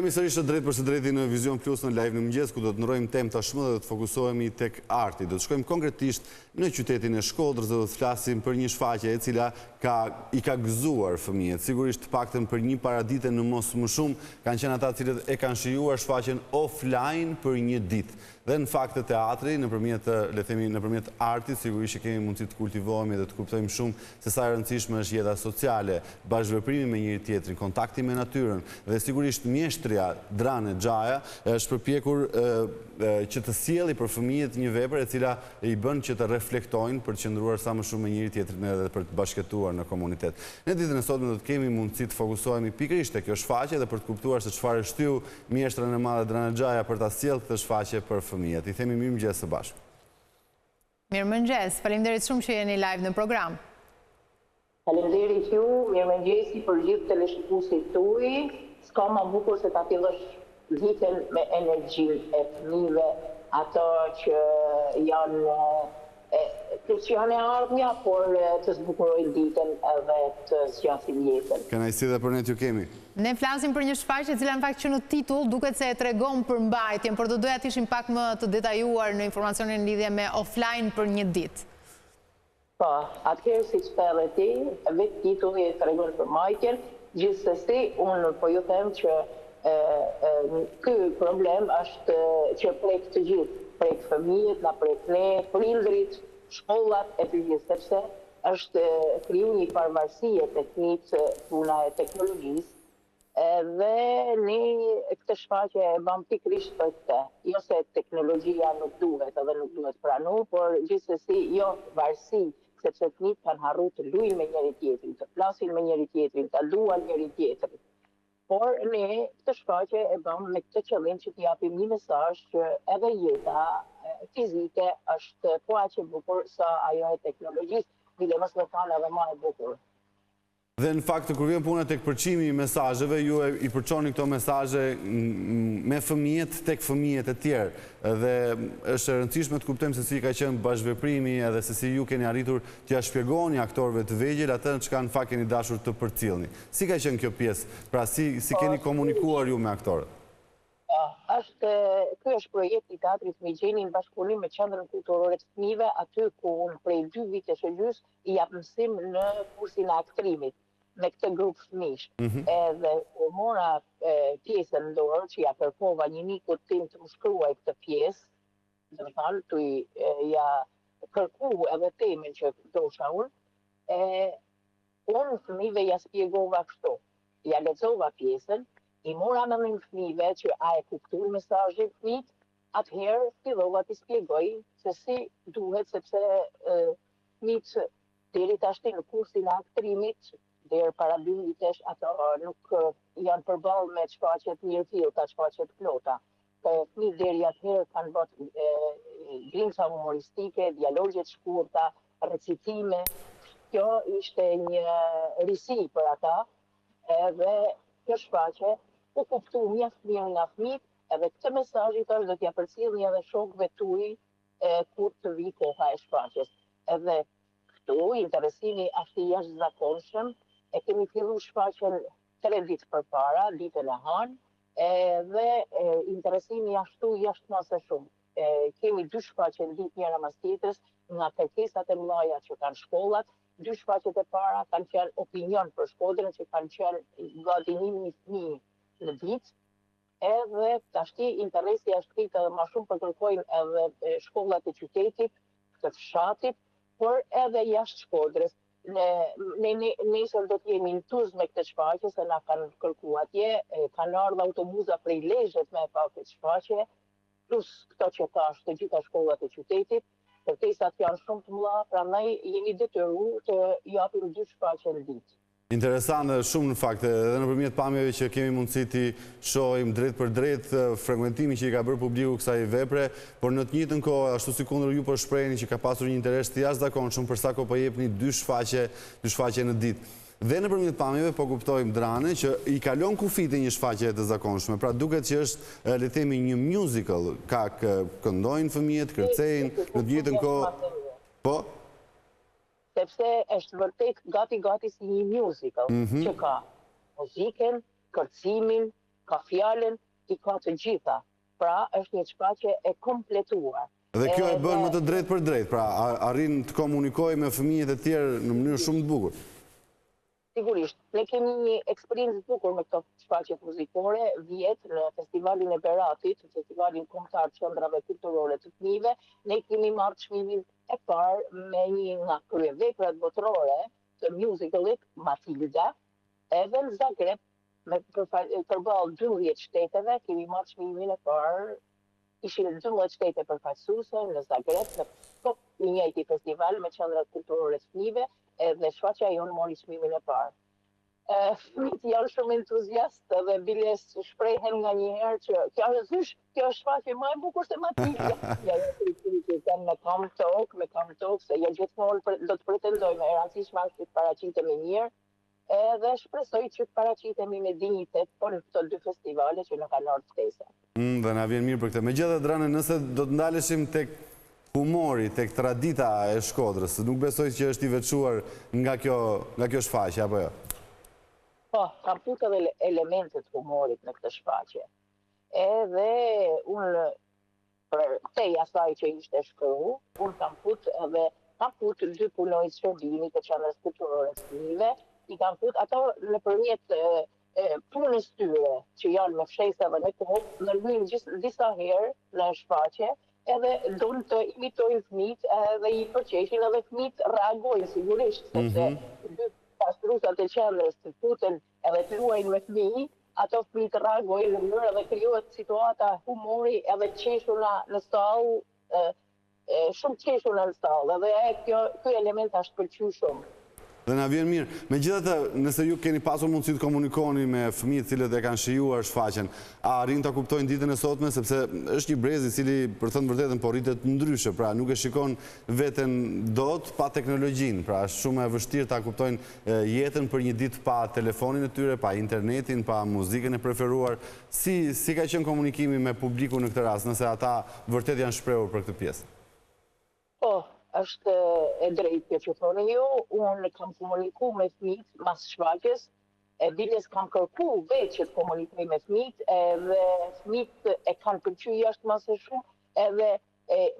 Kthehemi sërish të drejt për së drejti në Vizion Plus në live në mëngjes, ku do të ndrojmë temë tashmë dhe do të fokusohemi tek arti. Do të shkojmë konkretisht në qytetin e Shkodrës dhe do të flasim për një shfaqje e cila i ka gëzuar fëmijët. Sigurisht paktën për një paradite në mos më shumë kanë qenë ata cilët e kanë shijuar shfaqjen offline për një ditë. Dhe në fakt të teatri, nëpërmjet artit, sigurisht që kemi mundësi të kultivohemi dhe të kuptojmë shumë se sa e rëndësishme është jeta sociale, bashkëveprimi me njëri tjetrin, kontakti me natyrën dhe sigurisht mjeshtria Drane Xhaja është përpjekur që të sjellë për fëmijët një vepër e cila i bën që të reflektojnë për të qëndruar sa më shumë me njëri tjetrin edhe për të bashkëtuar në komunitet. Në ditën e sotme do të kemi mundësi të fokusohemi pikërisht te kjo shfaqje dhe për të kuptuar se çfarë shtyu mjeshtrën e madhe Drane Xhaja për ta sjellë këtë shfaqje për fëmijët. I themi mirëmëngjes së bashku. Mirëmëngjes, faleminderit shumë që jeni live në program. Faleminderit ju, mirëmëngjesi për gjithë teleshikuesit tuaj. S'ka më bukur se ta fillosh ditën me energjinë e fëmijëve, ato që janë e ardhmja, por të zbukurojnë ditën edhe të zgjasin jetën. Kënaqësi dhe për ne t'ju kemi. Ne flasim për një shfaqje e cila në fakt që në titull duket se e tregon për mbajtjen, por do doja të ishim pak më të detajuar në informacionin në lidhje me offline për një ditë. Po, atëherë si çfarë ti, vetë titulli e tregon për mbajtjen, gjithsesi unë po ju them që ky problem është që prek të gjithë, prek fëmijët, na prek ne, prindrit, shkollat e të gjithë, sepse është kriju një farmarsie teknikë puna e teknologjisë, dhe ne këtë shfaqje e bëm pikërisht për këtë. Jo se teknologjia nuk duhet edhe nuk duhet pranu, por gjithsesi jo varësi, sepse fëmijët kanë harruar të luajnë me njëri tjetrin, të flasin me njëri tjetrin, të luajnë njëri tjetrin. Por ne këtë shfaqje e bëm me këtë qëllim që t'i japim një mesazh që edhe jeta fizike është po aq e bukur sa ajo e teknologjisë, bile mos më kanë edhe më e bukur. Dhe në fakt, kur vjen puna tek përçimi i mesazheve, ju i përçoni këto mesazhe me fëmijët tek fëmijët e tjerë. Dhe është e rëndësishme të kuptojmë se si ka qenë bashkëveprimi edhe se si ju keni arritur t'ia shpjegoni aktorëve të vegjël atë çka në fakt keni dashur të përcjellni. Si ka qenë kjo pjesë? Pra si keni komunikuar ju me aktorët? Ky është projekt i teatrit Migjeni në bashkëpunim me Qendrën Kulturore të Fëmijëve, aty ku unë prej 2 vitesh e gjys i jap mësim në kursin e aktrimit me këtë grup fëmijësh. Edhe u mora pjesën në dorë që ja kërkova një nikut tim të më shkruaj këtë pjesë, do të thonë tu ja kërku edhe temën që dosha unë, unë fëmijëve ja shpjegova kështu, ja lexova pjesën, i mora me një fëmijëve që a e kuptuar mesazhin fëmijët, atëherë fillova t'i shpjegoj se si duhet, sepse fëmijët deri tash në kursin e aktrimit, deri para 2 vitesh, ato nuk janë përballë me shfaqje të mirëfillta, shfaqje të plota. Po fëmijët deri atëherë kanë bërë grimca humoristike, dialogje të shkurta, recitime. Kjo ishte një risi për ata, edhe kjo shfaqje u kuptu mjaft mirë nga fëmijët, edhe këtë mesazh tash do t'ja përcjellni edhe shokëve tuaj kur të vi koha e shfaqjes. Edhe këtu interesimi është i jashtëzakonshëm, e kemi filluar shfaqjen 3 ditë përpara, ditën e hanë, dhe interesimi ashtu jashtëmosshëm. Kemi 2 shfaqje në ditë njëra mas tjetrës, nga kërkesat e mëdha që kanë shkollat. 2 shfaqjet e para kanë qenë opinion për Shkodrën, që kanë qenë gati 1000 fëmijë në ditë, edhe tashti interesi është rritë edhe më shumë për kërkojnë edhe shkollat e qytetit, të fshatit, por edhe jashtë Shkodrës. Nesër do të jemi në Tuzë me këtë shfaqje, se na kanë kërkuar atje, kanë ardhur autobusa prej Lezhët me pa këtë shfaqje, plus këto që thash të gjitha shkollat e qytetit, kërkesat janë shumë të mëdha, prandaj jemi detyruar të japim 2 shfaqje në ditë. Interesant shumë në fakt, edhe nëpërmjet pamjeve që kemi mundësi t'i shohim drejt për drejt frekuentimin që i ka bërë publiku kësaj vepre, por në të njëjtën kohë, ashtu sikundër ju po shprehni që ka pasur një interes të jashtëzakonshëm për sa kohë po jepni 2 shfaqje në ditë. Dhe nëpërmjet pamjeve po kuptojmë Drane që i kalon kufite një shfaqje të zakonshme, pra duket që është le të themi një musical, ka këndojnë fëmijët, kërcejnë, në të njëjtën kohë. Po? Sepse është vërtet gati si një musical, që ka muzikën, kërcimin, ka fjalën, i ka të gjitha. Pra, është një shfaqje e kompletuar. Dhe kjo e bën më të drejt për drejt, pra arrin të komunikoj me fëmijët e tjerë në mënyrë shumë të bukur. Sigurisht, ne kemi një eksperiencë të bukur me këto shfaqje muzikore, vjet në festivalin e Beratit, festivalin kombëtar të qendrave kulturore të fëmijëve, ne kemi marrë çmimin e parë me një nga kryeveprat botërore të musicalit Matilda, edhe në Zagreb, përballë 12 shteteve, kemi marrë çmimin e parë. Ishin 12 shtete përfaqësuese në Zagreb, në top një njëjti festival me qendrat kulturore të fëmijëve, edhe shfaqja jonë mori çmimin e parë. Fëmijët janë shumë entuziastë dhe biles shprehen nga një herë që kjo është shfaqje më e bukur se Matilda. Ja, me kam tok, se jo gjithmonë do të pretendojmë, e rëndësishme është të paraqitemi mirë, edhe shpresoj që të paraqitemi me dinjitet por në këto dy festivale që në kanë ardhur ftesa. Dhe na vjen mirë për këtë. Megjithatë, Drane, nëse do të ndaleshim tek humori, tek tradita e Shkodrës, nuk besoj që është i veçuar nga kjo shfaqje, apo jo? Po, kam futur edhe elementet humorit në këtë shfaqje. Edhe unë, për tej asaj që ishte shkruar, unë kam futur dy punojës shërbimit të qendrës kulturore të fëmijëve, i kam futur ato nëpërmjet punës tyre që janë me fshesa dhe me kohë, ndërhyjnë disa herë në shfaqje, edhe donë të imitojnë fëmijët edhe i përqeshin edhe fëmijët reagojnë sigurisht, sepse dy pastrusat e qendrës të futen edhe të luajnë me fëmijë, ato fëmijët reagojnë në mënyrë edhe krijohet situata humori edhe qeshuna në sallë, shumë qeshuna në sallë, edhe ky element është pëlqyer shumë. Dhe na vjen mirë. Megjithatë, nëse ju keni pasur mundësi të komunikoni me fëmijët cilët e kanë shijuar shfaqjen, a arrin ta kuptojnë ditën e sotme, sepse është një brez i cili, për thënë vërtetën, po rritet ndryshe, pra nuk e shikon veten dot pa teknologjinë, pra është shumë e vështirë ta kuptojnë jetën për një ditë pa telefonin e tyre, pa internetin, pa muzikën e preferuar. Si ka qenë komunikimi me publikun në këtë rast, nëse ata vërtet janë shprehur për këtë pjesë? Po, është e drejtë që thoni ju, unë kam komuniku me fëmijët mas shfaqjes, biles kam kërku vetë që të komunikoj me fëmijët, edhe fëmijët e kanë pëlqyer jashtëmase shumë, edhe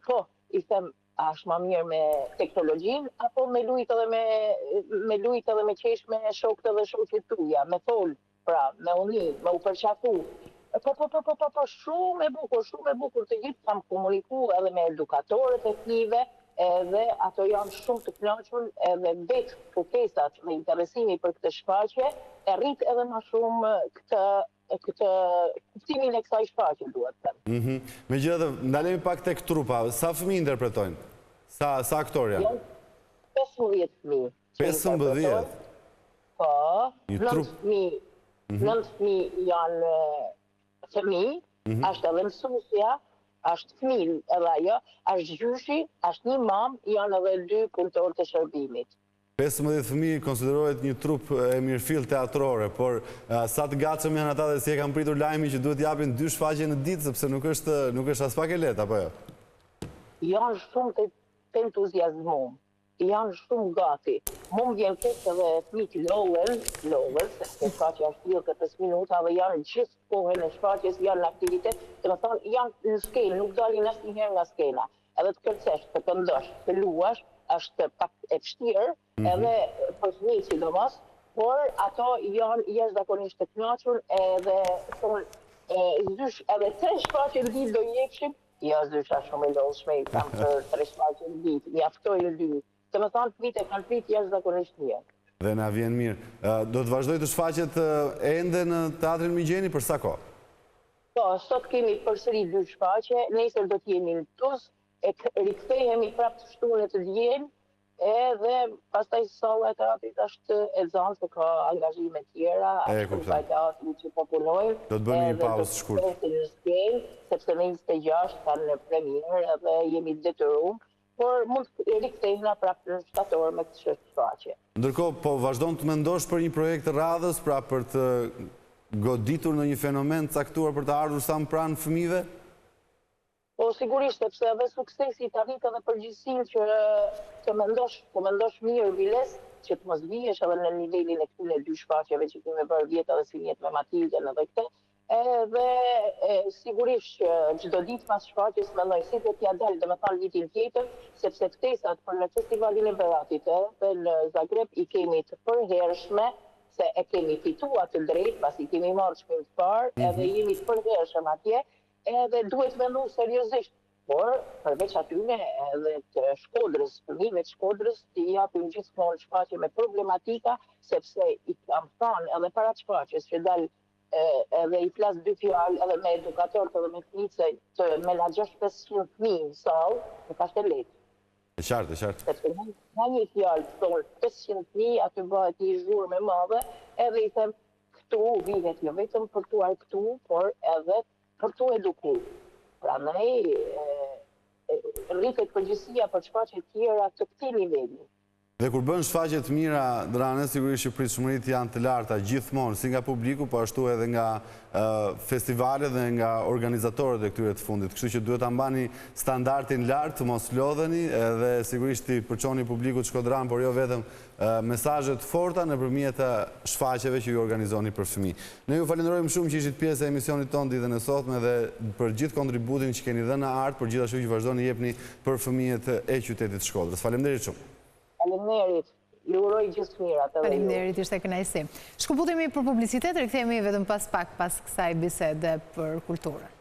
po, i them, a është më mirë me teknologjinë, apo me lujt edhe me qesh me shokët edhe shoqet tuaja, me fol, pra, me uni, me u përqafu. Po, shumë e bukur të gjithë kam komuniku edhe me edukatorët e fëmijëve, edhe ato janë shumë të kënaqur, edhe vetë kërkesat dhe interesimi për këtë shfaqje e rrit edhe më shumë këtë kuptimin e kësaj shfaqje, duhet të them. Megjithatë, ndalemi pak tek trupa. Sa fëmijë interpretojnë? Sa aktor janë? 15 fëmijë. 15? Po, Një trup. 9 fëmijë janë fëmijë, është edhe mësuesja, është fëmijë edhe ajo, është gjyshi, është një mamë, janë edhe 2 punëtorë të shërbimit. 15 fëmijë konsiderohet një trup e mirëfill teatrore, por sa të gatshëm janë ata dhe si e kanë pritur lajmin që duhet japin 2 shfaqje në ditë, sepse nuk është as pak e lehtë, apo jo? Janë shumë të entuziazmuar, janë shumë gati. Mu më vjen keq edhe fëmijët loven, se shfaqja është 25 minuta dhe janë gjithë kohën e shfaqjes, janë në aktivitet, të më thonë, janë në skenë, nuk dalin asnjëherë nga skena. Edhe të kërcesh, të këndosh, të luash, është pak e vështirë, edhe për fëmijët sidomos, por ato janë jashtëzakonisht të kënaqur, edhe thonë, zysh edhe 3 shfaqje në ditë do jepshim, jo zysha shumë e lodhshme, i kam për 3 shfaqje në ditë, mjaftojnë 2. Të më thonë, fëmijët e kanë prit jashtëzakonisht mirë. Dhe na vjen mirë. Do të vazhdoj të shfaqet ende në Teatrin Migjeni për sa kohë? Po, sot kemi përsëri 2 shfaqje, nesër do t'jemi në Tuz, rikthehemi prapë të shtunë të dijen, edhe pastaj salla e teatrit është e zanë se ka angazhime tjera, është në teatri që po punojmë. Do të bëni një pauzë shkurt. Sepse në 26 kanë në premierë edhe jemi detyruar, por mund të rikthehena prapë në shtator me këtë shfaqje. Ndërkohë, po vazhdon të mendosh për një projekt të radhës, pra për të goditur në një fenomen caktuar për të ardhur sa më pranë fëmijëve? Po sigurisht, sepse edhe suksesi të arrit edhe përgjegjësinë që të mendosh mirë biles, që të mos vihesh edhe në nivelin e këtyre 2 shfaqjeve që kemi bërë vjet edhe si vjet me Matildën edhe këtë, Dhe sigurisht që çdo ditë pas shfaqjes mendoj si do t'ja dalë, domethënë vitin tjetër, sepse ftesat për festivalin e Beratit edhe në Zagreb i kemi të përhershme, se e kemi fituar të drejtë, pasi kemi marrë çmim të parë, edhe jemi të përhershëm atje, edhe duhet mendu seriozisht. Por, përveç atyne edhe të Shkodrës, fëmijëve të Shkodrës, t'i japim gjithmonë shfaqje me problematika, sepse i kam thënë edhe para shfaqjes që dalë edhe i flas dy fjalë edhe me edukatorët edhe me fëmijë të menaxhosh 500 fëmijë në sallë, nuk ka të lehtë. E qartë, e qartë. Sepse nga një fjalë thonë 500 fëmijë, aty bëhet një zhurmë e madhe, edhe i them këtu vihet jo vetëm për tu arktu, por edhe për tu eduku. Prandaj rritet përgjegjësia për shfaqje të tjera të këtij niveli. Dhe kur bën shfaqje të mira, Drane, sigurisht që pritshmëritë janë të larta gjithmonë, si nga publiku, po ashtu edhe nga festivalet dhe nga organizatorët e këtyre të fundit. Kështu që duhet ta mbani standardin lart, të mos lodheni, edhe sigurisht i përçoni publikut shkodran, por jo vetëm mesazhe të forta nëpërmjet shfaqjeve që ju organizoni për fëmijë. Ne ju falenderojmë shumë që ishit pjesë e emisionit tonë ditën e sotme dhe për gjithë kontributin që keni dhënë në art, por gjithashtu që vazhdoni jepni për fëmijët e qytetit të Shkodrës. Faleminderit shumë. Faleminderit. Ju uroj gjithë mirat. Faleminderit, ishte kënaqësi. Shkëputemi për publicitet, rikthehemi vetëm pas kësaj bisede për kulturë.